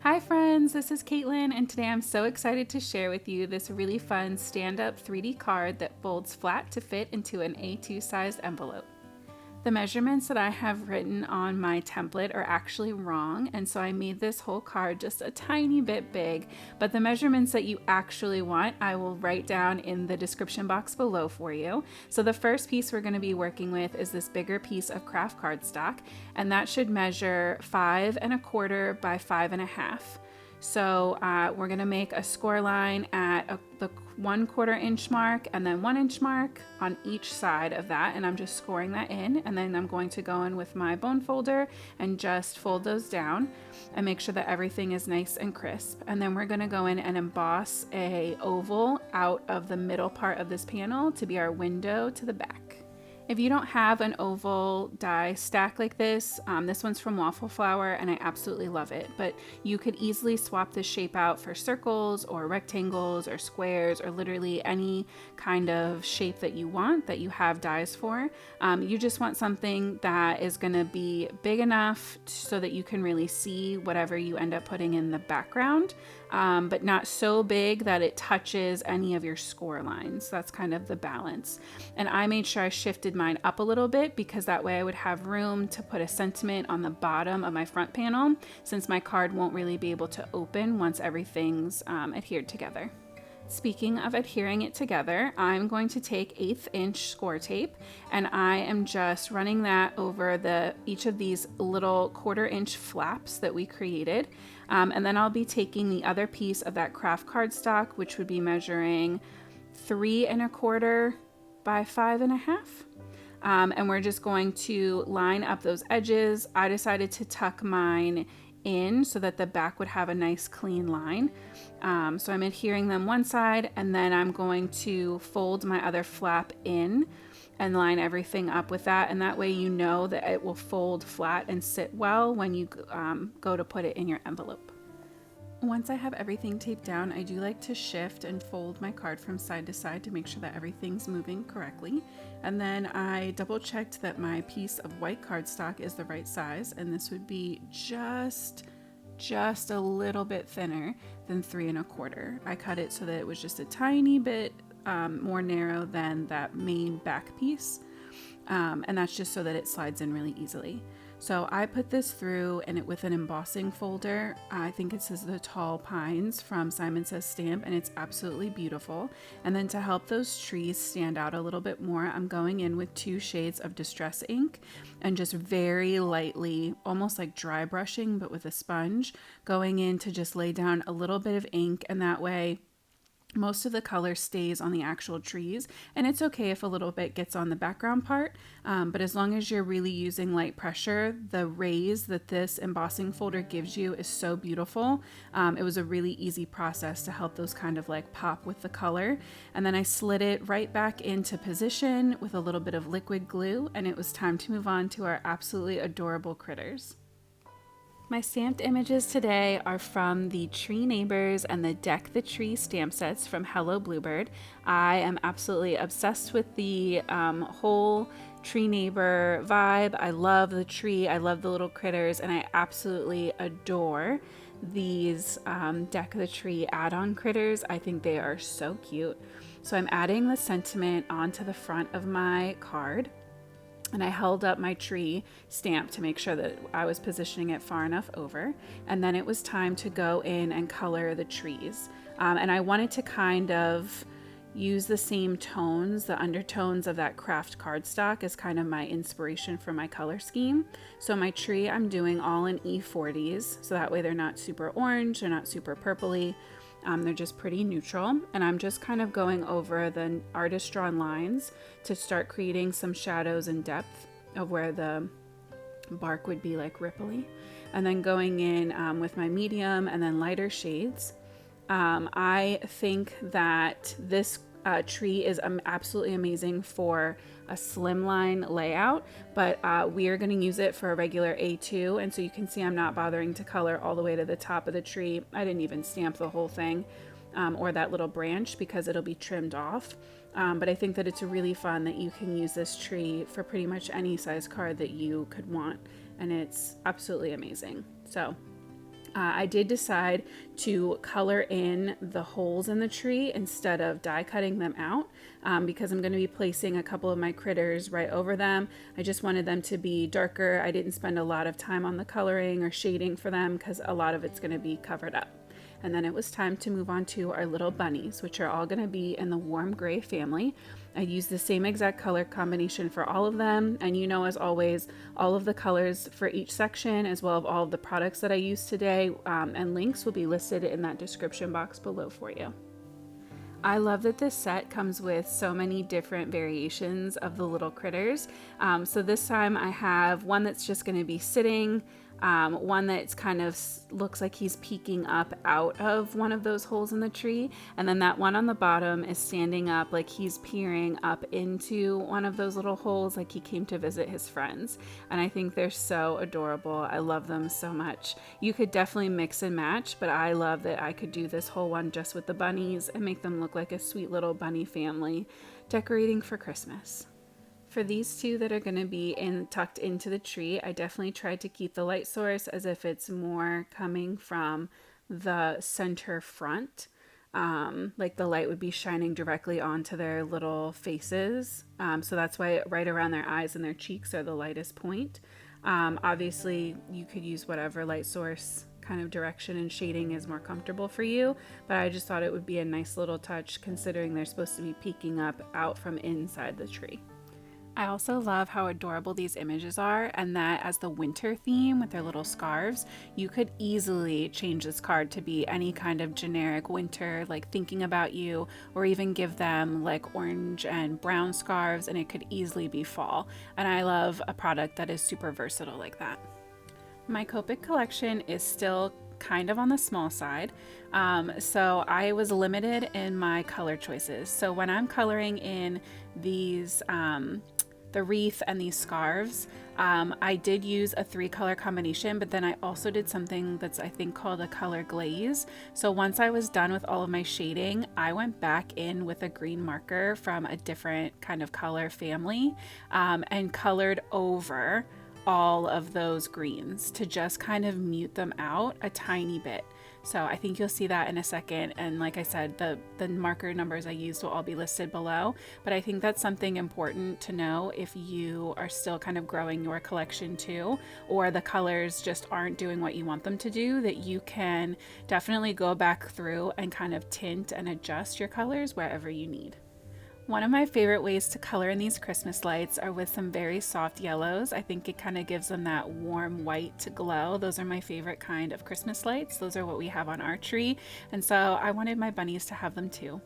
Hi friends, this is Caitlin, and today I'm so excited to share with you this really fun stand-up 3D card that folds flat to fit into an A2 sized envelope. The measurements that I have written on my template are actually wrong, and so I made this whole card just a tiny bit big, but the measurements that you actually want I will write down in the description box below for you. So the first piece we're going to be working with is this bigger piece of craft cardstock, and that should measure 5¼ by 5½. So we're gonna make a score line at the 1/4 inch mark and then 1 inch mark on each side of that, and I'm just scoring that in, and then I'm going to go in with my bone folder and just fold those down and make sure that everything is nice and crisp. And then we're gonna go in and emboss a oval out of the middle part of this panel to be our window to the back. If you don't have an oval die stack like this one's from Waffle Flower and I absolutely love it, but you could easily swap this shape out for circles or rectangles or squares or literally any kind of shape that you want, that you have dies for. You just want something that is going to be big enough so that you can really see whatever you end up putting in the background, but not so big that it touches any of your score lines. That's kind of the balance. And I made sure I shifted mine up a little bit because that way I would have room to put a sentiment on the bottom of my front panel, since my card won't really be able to open once everything's adhered together. Speaking of adhering it together, I'm going to take 1/8 inch score tape and I am just running that over each of these little 1/4 inch flaps that we created. And then I'll be taking the other piece of that craft cardstock, which would be measuring 3¼ by 5½. And we're just going to line up those edges. I decided to tuck mine in so that the back would have a nice clean line. So I'm adhering them one side, and then I'm going to fold my other flap in and line everything up with that, and that way you know that it will fold flat and sit well when you go to put it in your envelope. Once I have everything taped down, I do like to shift and fold my card from side to side to make sure that everything's moving correctly. And then I double checked that my piece of white cardstock is the right size, and this would be just a little bit thinner than 3¼ I cut it so that it was just a tiny bit more narrow than that main back piece. And that's just so that it slides in really easily. So I put this through and it with an embossing folder. I think it says the Tall Pines from Simon Says Stamp, and it's absolutely beautiful. And then to help those trees stand out a little bit more, I'm going in with 2 shades of Distress ink and just very lightly, almost like dry brushing, but with a sponge, going in to just lay down a little bit of ink, and that way most of the color stays on the actual trees. And it's okay if a little bit gets on the background part, but as long as you're really using light pressure, the raise that this embossing folder gives you is so beautiful. It was a really easy process to help those kind of like pop with the color. And then I slid it right back into position with a little bit of liquid glue, and it was time to move on to our absolutely adorable critters. My stamped images today are from the Tree Neighbors and the Deck the Tree stamp sets from Hello Bluebird. I am absolutely obsessed with the whole Tree Neighbor vibe. I love the tree, I love the little critters, and I absolutely adore these Deck the Tree add-on critters. I think they are so cute. So I'm adding the sentiment onto the front of my card. And I held up my tree stamp to make sure that I was positioning it far enough over. And then it was time to go in and color the trees. And I wanted to kind of use the same tones, the undertones of that craft cardstock as kind of my inspiration for my color scheme. So my tree I'm doing all in E40s, so that way they're not super orange, they're not super purpley. They're just pretty neutral, and I'm just kind of going over the artist drawn lines to start creating some shadows and depth of where the bark would be like ripply, and then going in with my medium and then lighter shades. I think that this tree is absolutely amazing for a slimline layout, but we are going to use it for a regular A2, and so you can see I'm not bothering to color all the way to the top of the tree. I didn't even stamp the whole thing or that little branch because it'll be trimmed off, but I think that it's really fun that you can use this tree for pretty much any size card that you could want, and it's absolutely amazing. So I did decide to color in the holes in the tree instead of die cutting them out because I'm going to be placing a couple of my critters right over them. I just wanted them to be darker. I didn't spend a lot of time on the coloring or shading for them because a lot of it's going to be covered up. And then it was time to move on to our little bunnies, which are all going to be in the warm gray family. I used the same exact color combination for all of them. And you know, as always, all of the colors for each section, as well as all of the products that I used today, and links will be listed in that description box below for you. I love that this set comes with so many different variations of the little critters. So this time I have one that's just going to be sitting, one that's kind of looks like he's peeking up out of one of those holes in the tree, and then that one on the bottom is standing up like he's peering up into one of those little holes like he came to visit his friends. And I think they're so adorable. I love them so much. You could definitely mix and match, but I love that I could do this whole one just with the bunnies and make them look like a sweet little bunny family decorating for Christmas. For these two that are going to be tucked into the tree, I definitely tried to keep the light source as if it's more coming from the center front. Like the light would be shining directly onto their little faces. So that's why right around their eyes and their cheeks are the lightest point. Obviously, you could use whatever light source kind of direction and shading is more comfortable for you, but I just thought it would be a nice little touch considering they're supposed to be peeking up out from inside the tree. I also love how adorable these images are, and that as the winter theme with their little scarves, you could easily change this card to be any kind of generic winter, like thinking about you, or even give them like orange and brown scarves, and it could easily be fall. And I love a product that is super versatile like that. My Copic collection is still kind of on the small side, so I was limited in my color choices. So when I'm coloring in these the wreath and these scarves, I did use a 3-color combination, but then I also did something that's I think called a color glaze. So once I was done with all of my shading, I went back in with a green marker from a different kind of color family and colored over all of those greens to just kind of mute them out a tiny bit. So I think you'll see that in a second. And like I said, the marker numbers I used will all be listed below. But I think that's something important to know if you are still kind of growing your collection too, or the colors just aren't doing what you want them to do, that you can definitely go back through and kind of tint and adjust your colors wherever you need. One of my favorite ways to color in these Christmas lights are with some very soft yellows. I think it kind of gives them that warm white glow. Those are my favorite kind of Christmas lights. Those are what we have on our tree. And so I wanted my bunnies to have them too.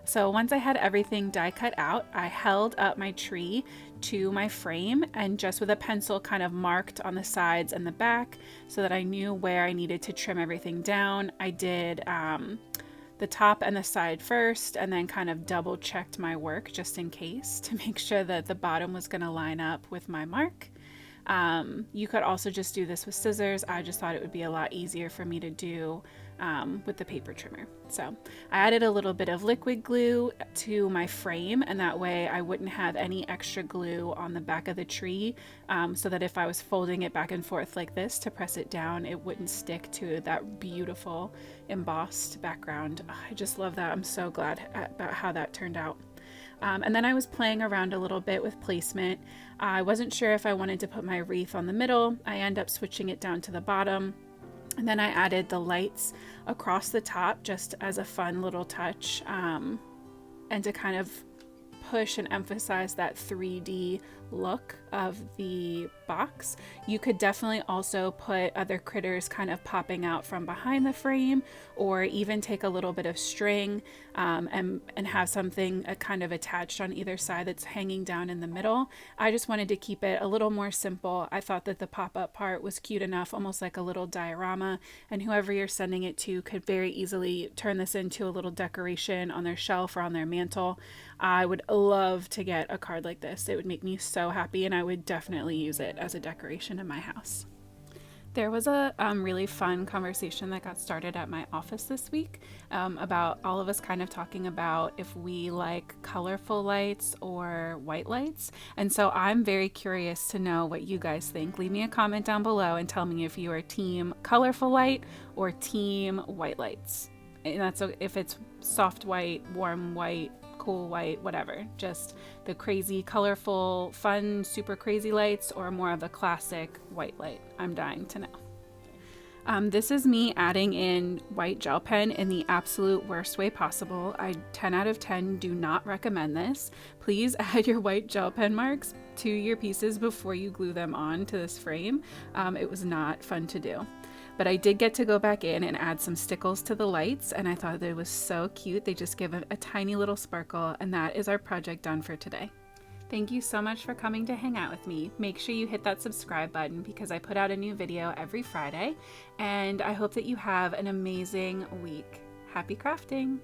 So once I had everything die cut out, I held up my tree to my frame and just with a pencil kind of marked on the sides and the back so that I knew where I needed to trim everything down. I did the top and the side first, and then kind of double checked my work just in case to make sure that the bottom was going to line up with my mark. You could also just do this with scissors. I just thought it would be a lot easier for me to do with the paper trimmer. So I added a little bit of liquid glue to my frame, and that way I wouldn't have any extra glue on the back of the tree, so that if I was folding it back and forth like this to press it down, it wouldn't stick to that beautiful embossed background. I just love that. I'm so glad about how that turned out. And then I was playing around a little bit with placement. I wasn't sure if I wanted to put my wreath on the middle. I end up switching it down to the bottom. And then I added the lights across the top just as a fun little touch, and to kind of push and emphasize that 3D look of the box. You could definitely also put other critters kind of popping out from behind the frame, or even take a little bit of string and have something kind of attached on either side that's hanging down in the middle. I just wanted to keep it a little more simple. I thought that the pop-up part was cute enough, almost like a little diorama, and whoever you're sending it to could very easily turn this into a little decoration on their shelf or on their mantle. I would love to get a card like this. It would make me so happy, and I would definitely use it as a decoration in my house. There was a really fun conversation that got started at my office this week about all of us kind of talking about if we like colorful lights or white lights. And so I'm very curious to know what you guys think. Leave me a comment down below and tell me if you are team colorful light or team white lights. And that's if it's soft white, warm white, cool white, whatever. Just the crazy, colorful, fun, super crazy lights or more of a classic white light. I'm dying to know. This is me adding in white gel pen in the absolute worst way possible. I 10 out of 10 do not recommend this. Please add your white gel pen marks to your pieces before you glue them on to this frame. It was not fun to do. But I did get to go back in and add some stickles to the lights, and I thought that it was so cute. They just give a tiny little sparkle, and that is our project done for today. Thank you so much for coming to hang out with me. Make sure you hit that subscribe button because I put out a new video every Friday, and I hope that you have an amazing week. Happy crafting!